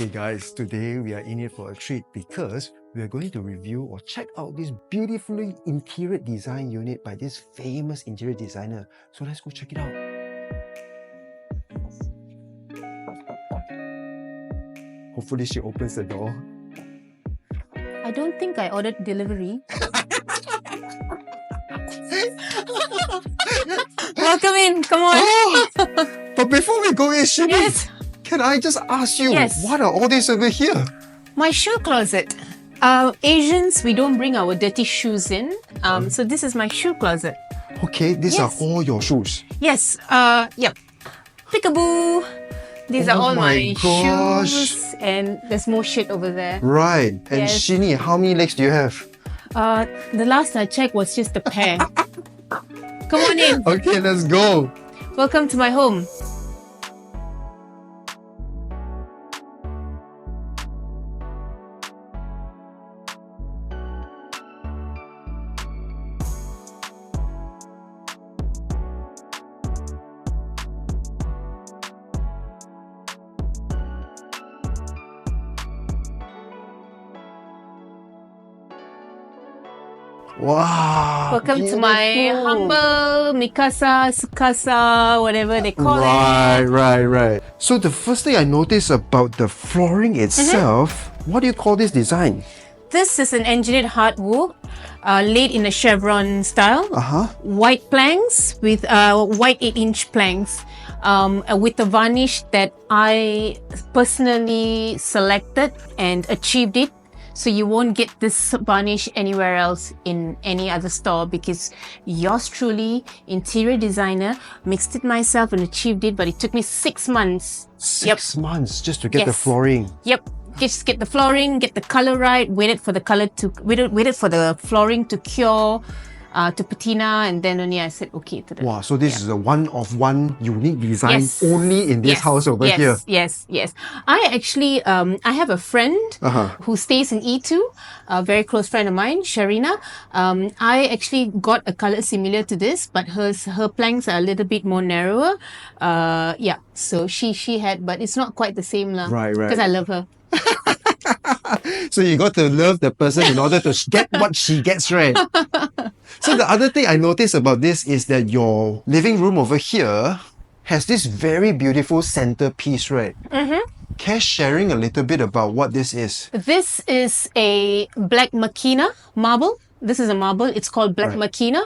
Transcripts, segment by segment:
Okay guys, today we are in it for a treat because we are going to review or check out this beautifully interior design unit by this famous interior designer. So let's go check it out. Hopefully she opens the door. I don't think I ordered delivery. Welcome in, come on. Oh, but before we go in, Shini, Yes. can I just ask you, Yes. what are all these over here? My shoe closet. Asians, we don't bring our dirty shoes in. So this is my shoe closet. Okay, these Yes. are all your shoes. Yes, yep. Peekaboo. These are Oh all my my gosh. shoes. And there's more shit over there. Right. And Yes. Shini, how many legs do you have? The last I checked was just a pair. Come on in. Okay, let's go. Welcome to my home. Wow. Welcome to my beautiful. humble Mikasa, Sukasa, whatever they call it. Right. So the first thing I noticed about the flooring itself, what do you call this design? This is an engineered hardwood laid in a chevron style. White planks with white 8-inch planks with the varnish that I personally selected and achieved it. So you won't get this varnish anywhere else in any other store because yours truly, interior designer, mixed it myself and achieved it, but it took me 6 months. 6 months just to get the Yes. flooring. Yep. Just get the flooring, get the color right, waited for the flooring to cure, to patina, and then only I said okay to the. Wow, so this is a one-of-one unique design Yes. only in this house over here. Yes. I actually, I have a friend who stays in E2, a very close friend of mine, Sharina. I actually got a color similar to this, but her planks are a little bit more narrower. So she had, but it's not quite the same lah. Right. Because I love her. So you got to love the person in order to get what she gets, right? So the other thing I noticed about this is that your living room over here has this very beautiful centerpiece, right? Care sharing a little bit about what this is? This is a black machina marble. This is a marble. It's called black machina.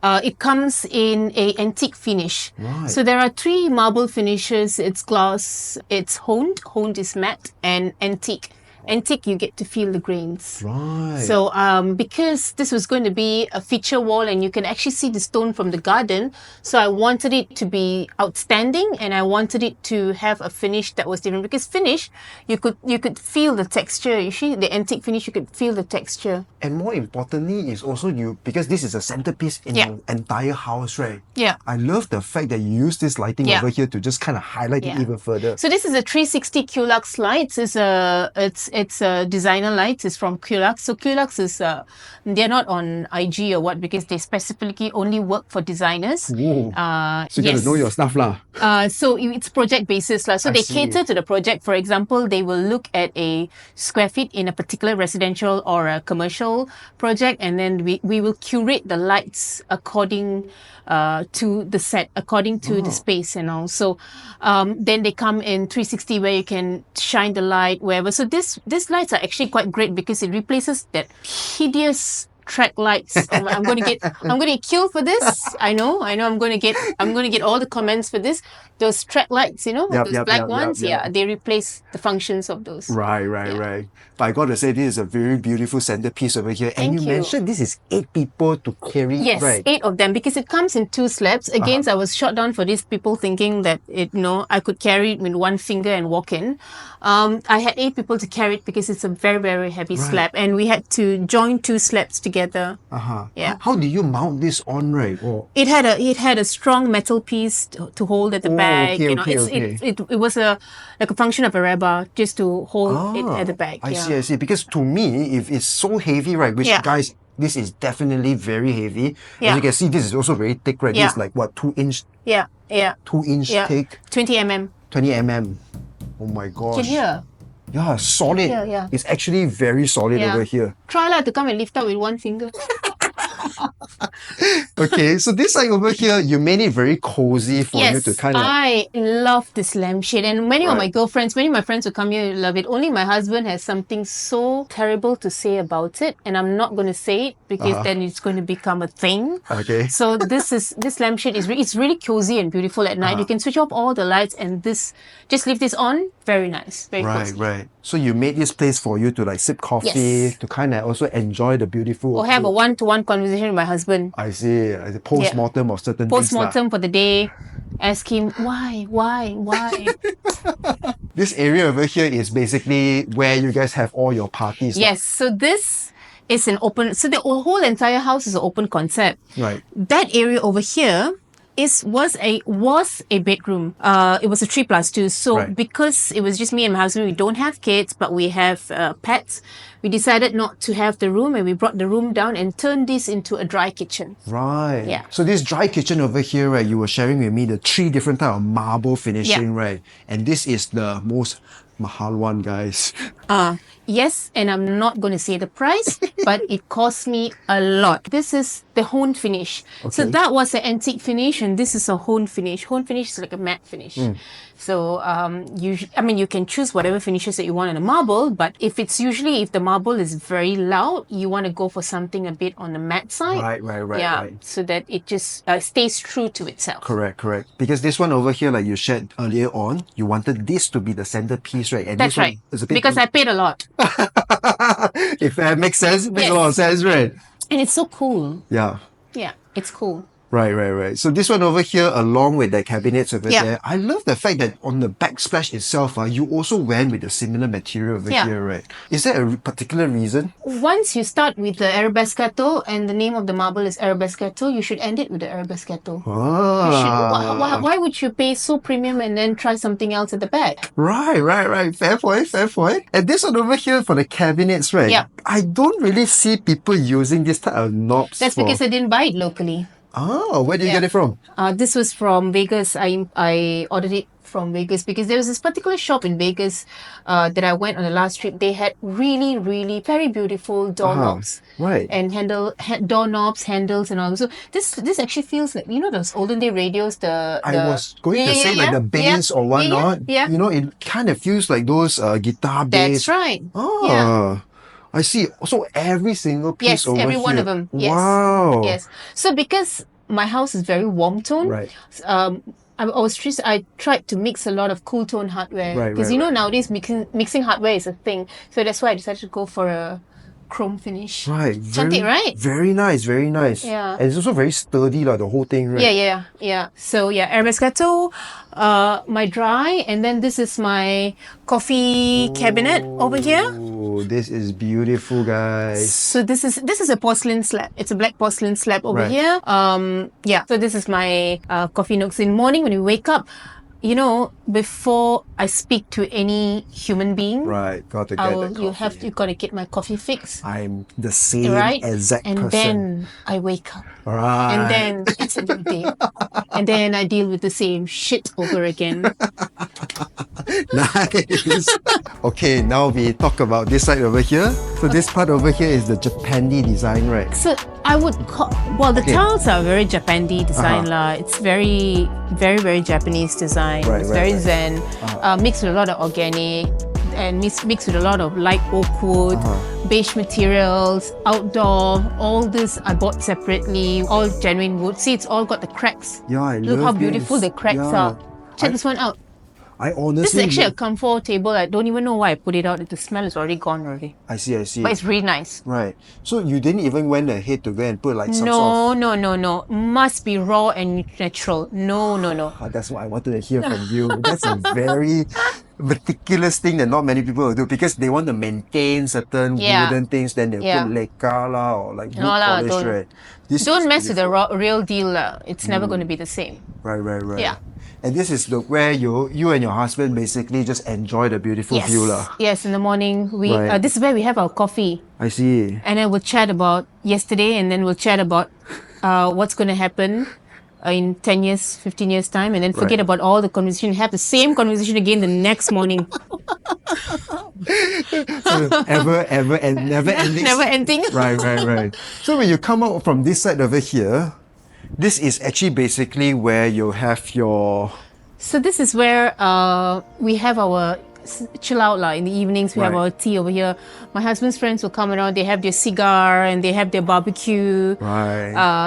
It comes in a antique finish. Right. So there are 3 marble finishes. It's gloss, it's honed is matte, and antique. Antique, you get to feel the grains. Right. So because this was going to be a feature wall and you can actually see the stone from the garden, so I wanted it to be outstanding and I wanted it to have a finish that was different. Because finish, you could feel the texture. You see, the antique finish, you could feel the texture. And more importantly is also because this is a centerpiece in your entire house, right? Yeah. I love the fact that you use this lighting over here to just kind of highlight it even further. So this is a 360 Qlux lights. It's a designer lights. It's from Qlux. So Qlux is they're not on IG or what because they specifically only work for designers. Whoa. So you got to know your stuff lah. So it's project basis lah. So they cater to the project. For example, they will look at a square feet in a particular residential or a commercial project, and then we will curate the lights according to the set, according to the space and all. So then they come in 360 where you can shine the light wherever. So these lights are actually quite great because it replaces that hideous track lights. I'm going to get killed for this. I know I'm going to get all the comments for this. Those track lights, those black ones, they replace the functions of those. Right. But I got to say, this is a very beautiful centerpiece over here. And Thank you you. mentioned this is 8 people to carry, Yes, right? 8 of them because it comes in 2 slabs. Again, I was shot down for these people thinking that I could carry it with 1 finger and walk in. I had 8 people to carry it because it's a very, very heavy slab, and we had to join 2 slabs together. Yeah. How do you mount this on, right? Oh. It had a strong metal piece to hold at the back. It was like a function of a rebar just to hold it at the back. I see. Because to me, if it's so heavy, right, which guys, this is definitely very heavy. As you can see, this is also very thick, right? This is like what, 2-inch? Yeah. 2-inch thick. 20 mm. 20 mm. Oh my gosh. You can hear. Yeah, solid. Yeah. It's actually very solid over here. Try to come and lift up with one finger. Okay, so this side over here, you made it very cozy for you to kind of... I love this lampshade, and many of my girlfriends, many of my friends who come here love it. Only my husband has something so terrible to say about it, and I'm not going to say it because then it's going to become a thing. Okay. So this lampshade it's really cozy and beautiful at night. You can switch off all the lights and just leave this on. Very nice, very cozy. Right. So you made this place for you to like sip coffee, to kind of also enjoy the beautiful... Or have a one-to-one conversation with my husband. I see. A post-mortem of certain things. Post-mortem for the day. Ask him, why? This area over here is basically where you guys have all your parties. Yes, so this is an open... So the whole entire house is an open concept. Right. That area over here was a bedroom. It was a 3+2. So because it was just me and my husband, we don't have kids, but we have pets. We decided not to have the room, and we brought the room down and turned this into a dry kitchen. Right. Yeah. So this dry kitchen over here, right, you were sharing with me the 3 different type of marble finishing, right? And this is the most mahal one, guys. Yes, and I'm not going to say the price, but it cost me a lot. This is the honed finish. So that was an antique finish, and this is a honed finish. Honed finish is like a matte finish. So you can choose whatever finishes that you want on a marble, but if the marble is very loud, you want to go for something a bit on the matte side. Right. So that it just stays true to itself. Correct. Because this one over here, like you shared earlier on, you wanted this to be the centerpiece, right? And that's this one right. is a bit... Because I paid a lot. If that makes sense, it makes a lot of sense, right? And it's so cool. Yeah, it's cool. Right. So this one over here, along with the cabinets over there, I love the fact that on the backsplash itself, you also went with a similar material over here, right? Is there a particular reason? Once you start with the arabescato and the name of the marble is arabescato, you should end it with the arabescato. Why would you pay so premium and then try something else at the back? Right. Fair point. And this one over here for the cabinets, right? Yeah. I don't really see people using this type of knobs. That's because I didn't buy it locally. Oh, where did you get it from? This was from Vegas. I ordered it from Vegas because there was this particular shop in Vegas that I went on the last trip. They had really, really very beautiful doorknobs. Right. And doorknobs, handles and all. So this actually feels like, those olden day radios, I was going to say like the bass or whatnot. Yeah. It kind of feels like those guitar bass. That's right. I see. So every single piece over here. Yes, every one of them. Yes. Wow. Yes. So because my house is very warm tone, I tried to mix a lot of cool tone hardware. Because nowadays mixing hardware is a thing. So that's why I decided to go for a chrome finish. Right. Cantik, right? Very nice. Yeah. And it's also very sturdy, like the whole thing, right? Yeah. So arabescato, my dry, and then this is my coffee cabinet over here. Oh, this is beautiful, guys. So this is a porcelain slab. It's a black porcelain slab over here. So this is my coffee nooks. In the morning when we wake up, before I speak to any human being, got to get the coffee. You got to get my coffee fix. I'm the same exact person. And then I wake up. Right. And then it's a new day. And then I deal with the same shit over again. Nice. Okay, now we talk about this side over here. So this part over here is the Japandi design, right? So I would call... Well, the tiles are very Japandi design. It's very, very, very Japanese design. It's very zen. Mixed with a lot of organic and mixed with a lot of light oak wood, beige materials, outdoor. All this I bought separately, all genuine wood. See, it's all got the cracks. Yeah, I Look love how beautiful the cracks are. Check this one out. I honestly... This is actually a comfort table. I don't even know why I put it out. The smell is already gone already. I see. But it's really nice. Right. So you didn't even went ahead to go and put like some sort of... No. Must be raw and natural. No. That's what I wanted to hear from you. That's a very meticulous thing that not many people will do because they want to maintain certain wooden things. Then they put leca or like wood polish, right? Don't mess with the real deal. It's never going to be the same. Right. Yeah. And this is where you and your husband basically just enjoy the beautiful view. Yes, in the morning. This is where we have our coffee. I see. And then we'll chat about yesterday and then we'll chat about what's going to happen in 10 years, 15 years time, and then forget about all the conversation, have the same conversation again the next morning. Never ending. Never ending. Right. So when you come out from this side over here, this is actually basically where you have your... So this is where we have our chill out in the evenings. We have our tea over here. My husband's friends will come around. They have their cigar and they have their barbecue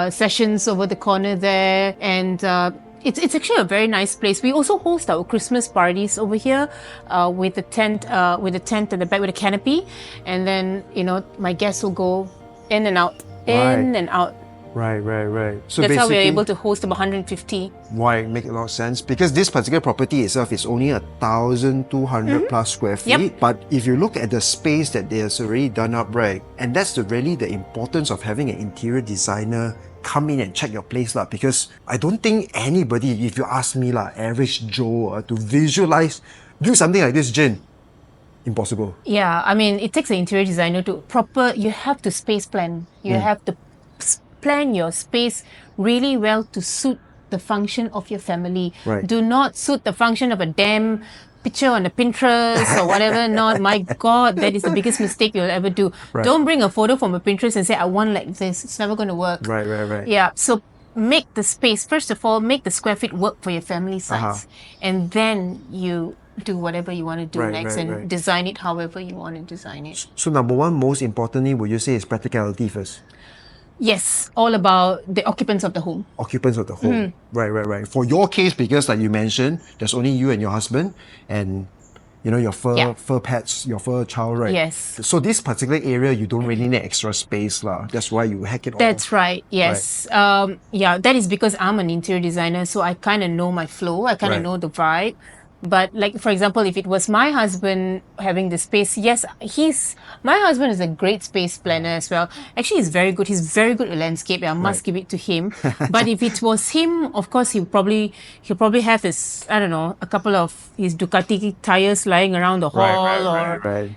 sessions over the corner there. And it's actually a very nice place. We also host our Christmas parties over here with the tent at the back with a canopy. And then, my guests will go in and out, in and out. Right. So that's how we're able to host about 150. Right, make a lot of sense. Because this particular property itself is only 1,200 plus square feet. Yep. But if you look at the space that there's already done up, right, and that's really the importance of having an interior designer come in and check your place. Because I don't think anybody, if you ask me, average Joe, to visualize, do something like this, Jin, impossible. Yeah, I mean, it takes an interior designer you have to space plan. You have to plan your space really well to suit the function of your family. Right. Do not suit the function of a damn picture on the Pinterest or whatever. Not, my God, that is the biggest mistake you'll ever do. Right. Don't bring a photo from a Pinterest and say, I want like this. It's never going to work. Right. Yeah, so make the space, first of all, make the square feet work for your family size. And then you do whatever you want to do next and design it however you want to design it. So number one, most importantly, would you say is practicality first? Yes, all about the occupants of the home. Occupants of the home. Right. For your case, because like you mentioned, there's only you and your husband and your fur pets, your fur child, right? Yes. So this particular area, you don't really need extra space. That's why you hack it all. That's right, yes. That is because I'm an interior designer, so I kind of know my flow. I kind of know the vibe. But like, for example, if it was my husband having the space, yes, my husband is a great space planner as well. Actually, he's very good. He's very good at landscape. I must give it to him. But if it was him, of course, he'll probably have his, I don't know, a couple of his Ducati tires lying around the hall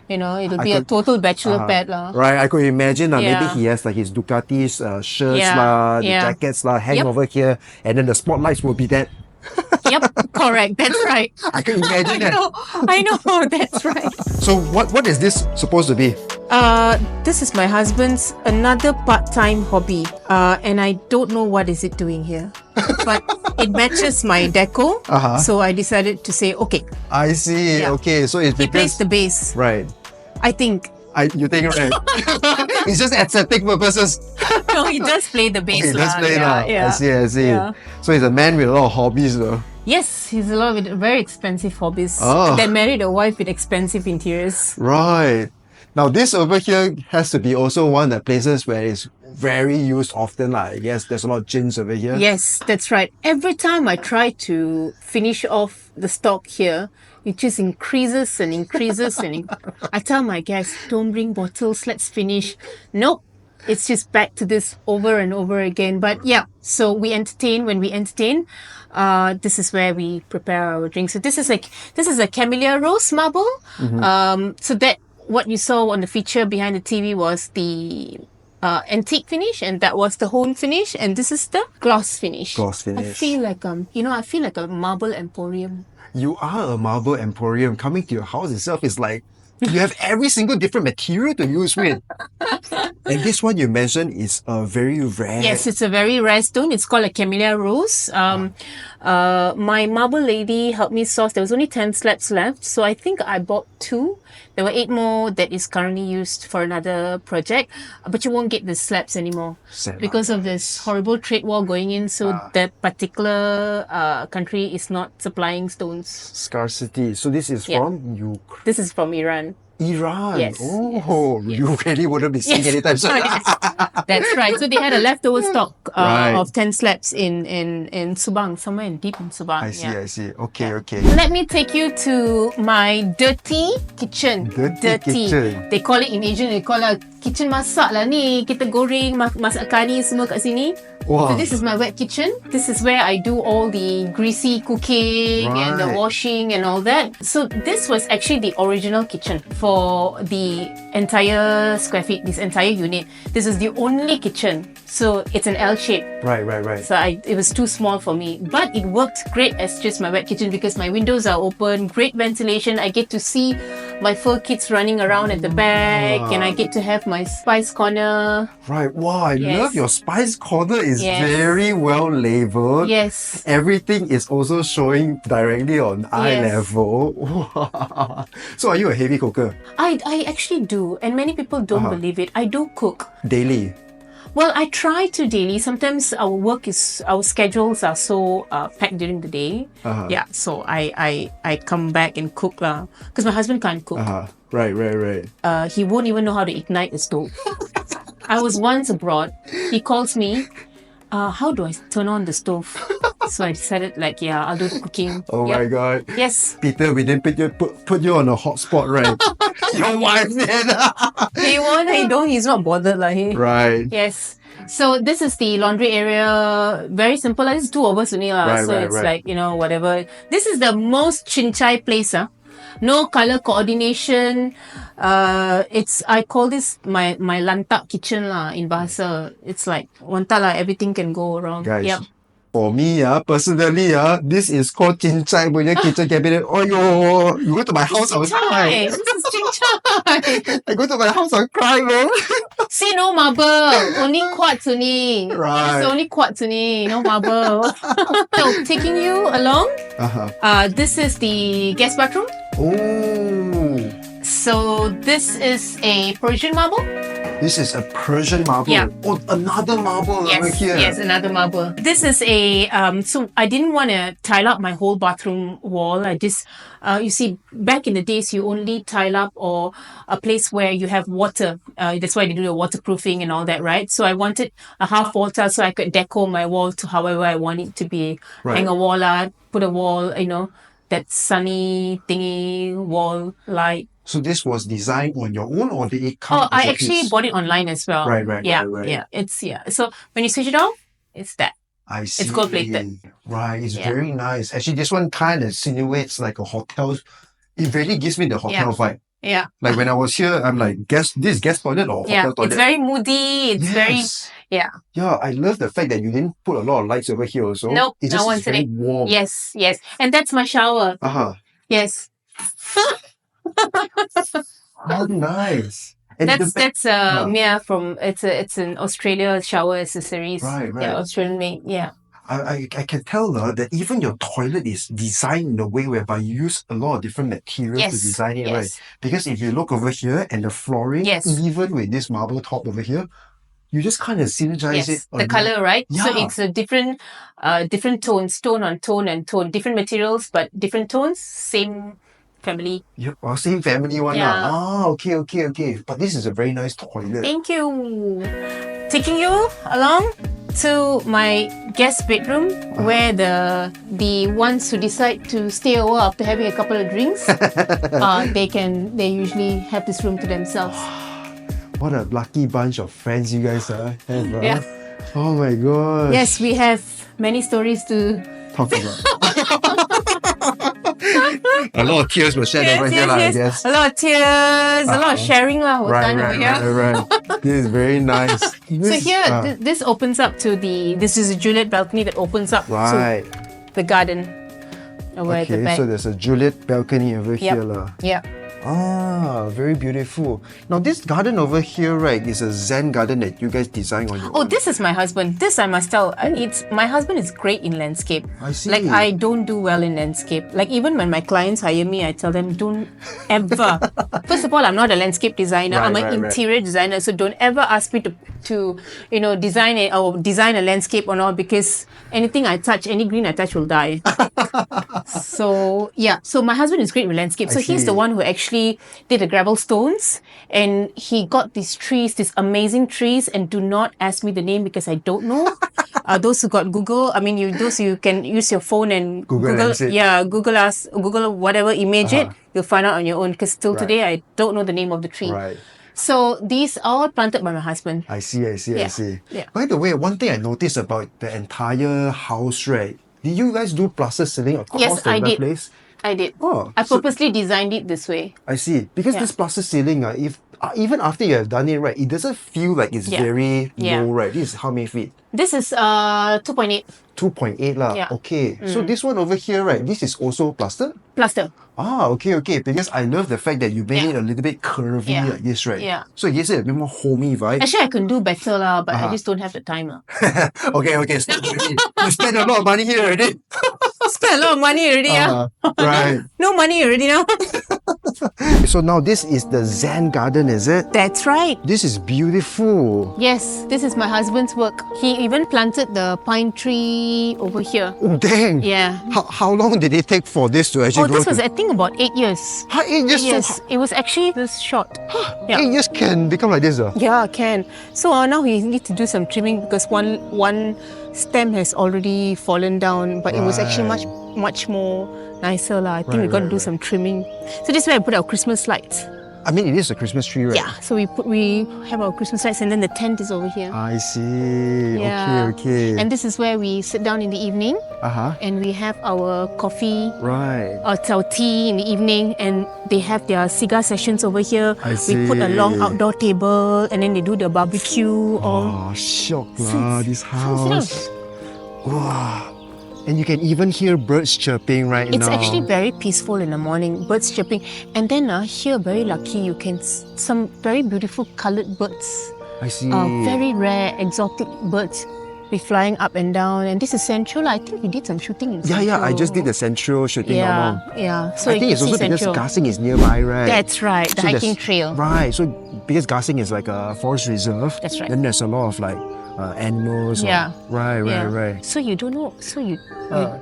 it'll be a total bachelor pad. Right, I could imagine maybe he has like his Ducati's shirts, the jackets hang over here, and then the spotlights will be that. Yep, correct. That's right. I can imagine that. I know. That's right. So what is this supposed to be? This is my husband's another part-time hobby. And I don't know what is it doing here. But it matches my decor. So I decided to say, okay. I see. Yeah. Okay, so it's because... He plays the bass. Right. I think. You think, right? It's just aesthetic purposes. No, he does play the bass. He does play I see. Yeah. So he's a man with a lot of hobbies though. Yes, he's a lot with very expensive hobbies. That married a wife with expensive interiors. Right. Now this over here has to be also one of the places where it's very used often. I guess there's a lot of gins over here. Yes, that's right. Every time I try to finish off the stock here, it just increases and increases. I tell my guests, don't bring bottles, let's finish. Nope. It's just back to this over and over again. But yeah, so we entertain. When we entertain, this is where we prepare our drinks. So this is a camellia rose marble. So that what you saw on the feature behind the TV was the antique finish, and that was the home finish, and this is the gloss finish. I feel like a marble emporium. You are a marble emporium. Coming to your house itself is like you have every single different material to use with. And this one you mentioned is a very rare. Yes, it's a very rare stone. It's called a camellia rose. My marble lady helped me source. There was only 10 slabs left, so I think I bought 2. There were 8 more that is currently used for another project, but you won't get the slabs anymore because of this horrible trade war going in. So that particular country is not supplying stones. Scarcity. So this is from Ukraine. This is from Iran. Iran. Yes. You really wouldn't be seeing anytime soon. That's right. So they had a leftover stock of 10 slabs in Subang, somewhere deep in Subang. I see. Okay. Let me take you to my dirty kitchen. Dirty. Kitchen. They call it in Asian, they call it kitchen masak lah ni. Kita goreng, masak kari semua kat sini. Wow. So this is my wet kitchen. This is where I do all the greasy cooking and the Right. washing and all that. So this was actually the original kitchen for the entire square feet, this entire unit. This is the only kitchen. So it's an L shape. Right. So it was too small for me. But it worked great as just my wet kitchen because my windows are open, great ventilation. I get to see my 4 kids running around at the back, and I get to have my spice corner. Right. Wow, I Yes. love your spice corner. Is Yes. very well labeled. Yes. Everything is also showing directly on eye Yes. level. So are you a heavy cooker? I actually do, and many people don't believe it. I do cook. Daily? Well, I try to daily. Sometimes our schedules are so packed during the day. Yeah, so I come back and cook lah. Because my husband can't cook. Right. He won't even know how to ignite the stove. I was once abroad. He calls me, how do I turn on the stove? So I decided I'll do the cooking. Oh my God. Yes. Peter, we didn't put you on a hot spot, right? Your wife did. He won't, he don't, he's not bothered Right. Yes. So this is the laundry area. Very simple. It's 2 of us only Right, So right, it's right. whatever. This is the most chinchai place. No color coordination. I call this my lantak kitchen in Bahasa. It's like wanta everything can go wrong. Guys, Yep. for me, personally, this is called Chincai punya kitchen cabinet. Oh, you go to my house, I was Chinchai. crying. This is chinchai. I go to my house, I'm crying, man. See, no marble. Only quartz only. Right. It's only quartz only. No marble. So taking you along. This is the guest bathroom. Oh, So this is a Persian marble. this is a Persian marble. Yeah. Oh, another marble over here. Yes, another marble. This is a so I didn't want to tile up my whole bathroom wall. I just you see, back in the days you only tile up or a place where you have water. That's why they do the waterproofing and all that, right? So I wanted a half wall tile so I could decor my wall to however I want it to be. Right. Hang a wall out, put a wall, that sunny thingy wall light. So this was designed on your own, or did it come? Oh, as I a actually piece? bought it online as well. Right. Yeah. So when you switch it off, it's that. I see. gold-plated. Right, it's Yeah. very nice. Actually, this one kind of simulates like a hotel. It really gives me the hotel vibe. Yeah. Like when I was here, I'm like, this guest toilet or Yeah. hotel toilet? It's very moody. It's very, Yes. yeah. Yeah, I love the fact that you didn't put a lot of lights over here also. Nope, It no just one's is very warm. Yes. And that's my shower. Yes. How nice. And That's Mia from, it's an Australia shower accessories. Right. Yeah, Australian made. Yeah. I can tell that even your toilet is designed in a way whereby you use a lot of different materials to design it, right? Because if you look over here and the flooring, even with this marble top over here, you just kind of synergize it. The color, right? Yeah. So it's a different tones, tone on tone and tone, different materials, but different tones, same family. Yep, same family one. Yeah. Okay. But this is a very nice toilet. Thank you. Taking you along to my guest bedroom, where the ones who decide to stay over after having a couple of drinks, they usually have this room to themselves. What a lucky bunch of friends you guys have. Yeah. Oh my god. Yes, we have many stories to talk about. A lot of tears were shed over here, I guess. A lot of tears, a lot of sharing Right. This is very nice. So here, this opens up to this is a Juliet balcony that opens up to the garden over at the back. So there's a Juliet balcony over here. Yeah. Very beautiful. Now this garden over here, right, is a Zen garden that you guys designed on your own. Oh, this is my husband. This I must tell. My husband is great in landscape. I see. Like I don't do well in landscape. Like even when my clients hire me, I tell them don't ever. First of all, I'm not a landscape designer. I'm an interior designer. So don't ever ask me to design it or design a landscape or not, because anything I touch, any green I touch will die. So yeah. So my husband is great with landscape. So he's the one who actually did the gravel stones, and he got these trees, these amazing trees, and do not ask me the name because I don't know. Those who got Google, those you can use your phone and Google whatever, image it, you'll find out on your own, because till today I don't know the name of the tree. Right. So these are all planted by my husband. I see. Yeah. Yeah. By the way, one thing I noticed about the entire house, right? Did you guys do plaster ceiling across Yes, the I entire did. place? I did. Oh, I so purposely designed it this way. I see. Because Yeah. this plaster ceiling, if even after you have done it, right, it doesn't feel like it's Yeah. very Yeah. low, right? This is how many feet? This is 2.8 2.8 lah. Yeah. Okay. So this one over here, right? This is also plaster? plaster. Ah, okay. Because I love the fact that you made it a little bit curvy Yeah. like this, right? Yeah. So it gives it a bit more homey vibe. Actually, I can do better lah, but I just don't have the time lah. Okay. Stop already. You spend a lot of money here already. Spend a lot of money already, Right. No money already now. So now this is the Zen garden, is it? That's right. This is beautiful. Yes, this is my husband's work. He even planted the pine tree over here. Oh, dang. Yeah. How long did it take for this to actually Oh, grow? this was, I think, about 8 years. 8 years? 8 years. It was actually this short. Yeah. 8 years can become like this? Yeah, can. So now we need to do some trimming because one stem has already fallen down, but it was actually much more nicer lah. I think we got to do some trimming. So this is where I put our Christmas lights. I mean, it is a Christmas tree, right? Yeah. So we have our Christmas lights, and then the tent is over here. I see. Yeah. Okay. And this is where we sit down in the evening, and we have our coffee. Right. Or our tea in the evening, and they have their cigar sessions over here. I see. We put a long outdoor table, and then they do the barbecue. Oh, shock lah, this house. Wow. And you can even hear birds chirping right now. It's actually very peaceful in the morning, birds chirping. And then here, very lucky, you can some very beautiful coloured birds. I see. Very rare, exotic birds be flying up and down. And this is Central. I think we did some shooting in Central. Yeah, I just did the Central shooting. Yeah. So I think it's also because Gasing is nearby, right? That's right, the hiking trail. Right, so because Gasing is like a forest reserve, that's right. Then there's a lot of like animals. Yeah. Right. So you don't know, you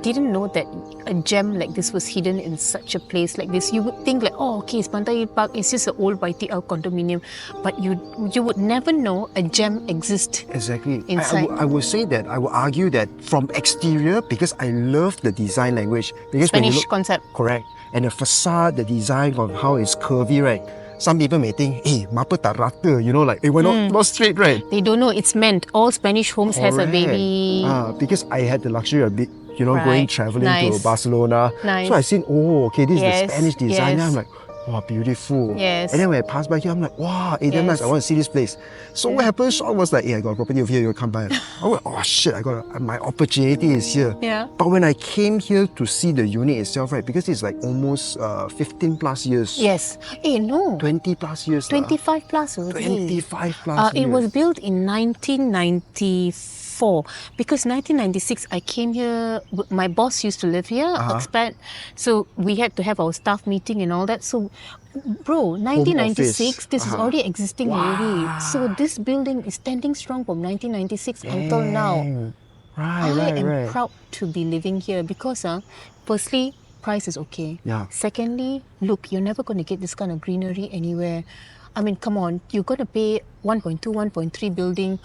didn't know that a gem like this was hidden in such a place like this. You would think like, oh, okay, it's Pantai Park, it's just an old YTL condominium. But you would never know a gem exists. Exactly. Inside. I would say that, I would argue that from exterior, because I love the design language. Because Spanish concept. Correct. And the facade, the design of how it's curvy, right? Some people may think, mapa tak rata, like, we're not straight, right? They don't know it's meant. All Spanish homes has a baby. Because I had the luxury of going traveling to Barcelona. Nice. So I seen, this is the Spanish design. Yes. I'm like, wow, beautiful. Yes. And then when I passed by here, I'm like, wow, damn nice. I want to see this place. So what happened? Sean was like, I got a property over here, you come by. I went, oh shit, my opportunity is here. Yeah. But when I came here to see the unit itself, right, because it's like almost 15 plus years. Yes. No. 20 plus years. 25 plus already. 25 plus years. It was built in 1994. Because 1996, I came here, my boss used to live here, expat. So we had to have our staff meeting and all that. So, bro, 1996, this is already existing already. So this building is standing strong from 1996 until now. I am proud to be living here because, firstly, price is okay. Yeah. Secondly, look, you're never going to get this kind of greenery anywhere. I mean, come on, you're going to pay 1.2, 1.3 building,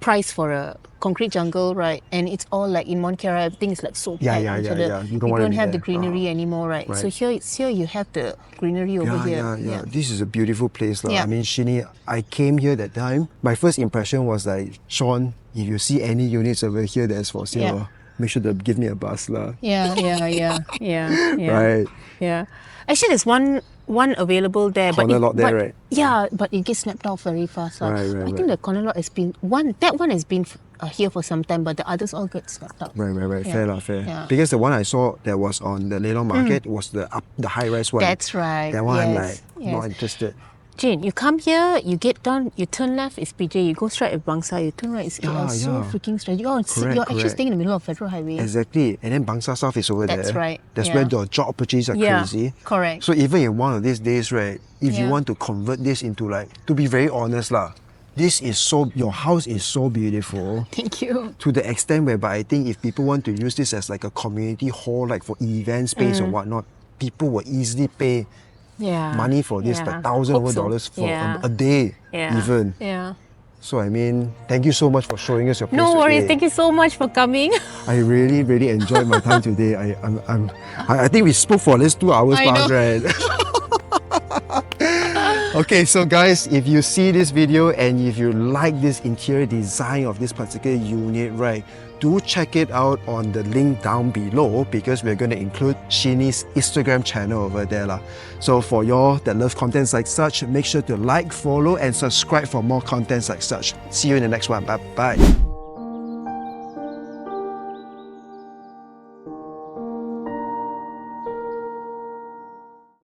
price for a concrete jungle, right? And it's all like in Montclair, everything is like so packed. You don't have the greenery anymore, right? So here you have the greenery over here. Yeah. This is a beautiful place. I mean, Shini, I came here that time. My first impression was like, Sean, if you see any units over here that's for sale, make sure to give me a buzz. Yeah. Right. Yeah. Actually, there's one available there. Corner lot there, right? Yeah, but it gets snapped off very fast. Right. I think the corner lot has been here for some time, but the others all get snapped up. Right. Yeah. Fair. Yeah. Because the one I saw that was on the Lelong Market was the high-rise one. That's right. That one I'm like, not interested. Jane, you come here, you get down, you turn left, it's PJ. You go straight at Bangsa, you turn right, it's KL. So freaking straight. You're actually staying in the middle of Federal Highway. Exactly. And then Bangsa South is over there. That's right. That's where the job opportunities are crazy. Correct. So even in one of these days, right, if you want to convert this into to be very honest your house is so beautiful. Thank you. To the extent whereby I think if people want to use this as like a community hall, like for event space or whatnot, people will easily pay money for this, like $1,000 for a day even. Yeah. So I mean, thank you so much for showing us your place. No worries, today. thank you so much for coming. I really enjoyed my time today. I think we spoke for at least 2 hours I plus, know. right? Okay, so guys, if you see this video and if you like this interior design of this particular unit, right, do check it out on the link down below because we're going to include Shini's Instagram channel over there lah. So for y'all that love contents like such, make sure to like, follow and subscribe for more contents like such. See you in the next one. Bye bye.